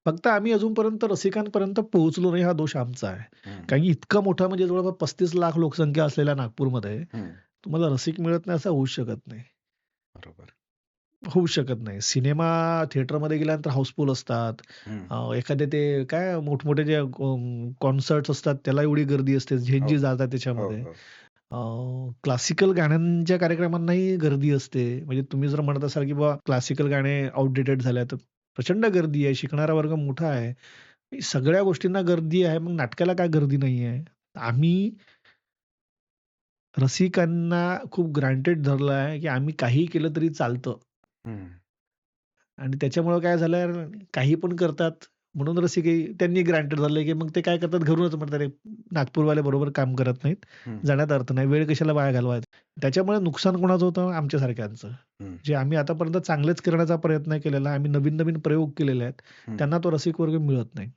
फक्त आम्ही अजूनपर्यंत रसिकांपर्यंत पोहोचलो नाही, हा दोष आमचा आहे. हं, कारण की इतकं मोठं म्हणजे जवळपास 35 लाख लोकसंख्या असलेल्या नागपूरमध्ये हं. तुम्हाला रसिक मिळत नाही असं होऊच शकत नाही. बरोबर. होऊ शकत नाही. सिनेमा थिएटरमध्ये गेल्यानंतर हाऊसफुल असतात. हं. एखादे ते काय मोठमोठे जे कॉन्सर्ट्स असतात त्याला एवढी गर्दी असते. हो, झेंजी जातात हो, त्याच्यामध्ये. हो. अ, क्लासिकल गाण्यांच्या कार्यक्रमांनाही गर्दी असते. म्हणजे तुम्ही जर म्हणत असाल, की बाबा क्लासिकल गाणे आउटडेटेड झाले, तर प्रचंड गर्दी आहे. शिकणारा वर्ग मोठा आहे. सगळ्या गोष्टींना गर्दी आहे. मग नाटकाला काय गर्दी नाहीये? आम्ही रसिकांना खूप ग्रांटेड धरलं आहे, की आम्ही काहीही केलं तरी चालतं. हं. आणि त्याच्यामुळं काय झालं, काही पण करतात म्हणून रसिकही त्यांनी ग्रांटेड धरलंय, की मग ते काय करतात घरूनच म्हणतात, "अरे, नागपूरवाले बरोबर काम करत नाहीत. हं, जाण्यात अर्थ नाही. वेळ कशाला वाया घालवायचा." त्याच्यामुळे नुकसान कोणाचं होतं? आमच्यासारख्यांचं. हं, जे आम्ही आतापर्यंत चांगलेच करण्याचा प्रयत्न केलेला आहे. आम्ही नवीन-नवीन प्रयोग केलेले आहेत. हं. त्यांना तो रसिक वर्ग मिळत नाही.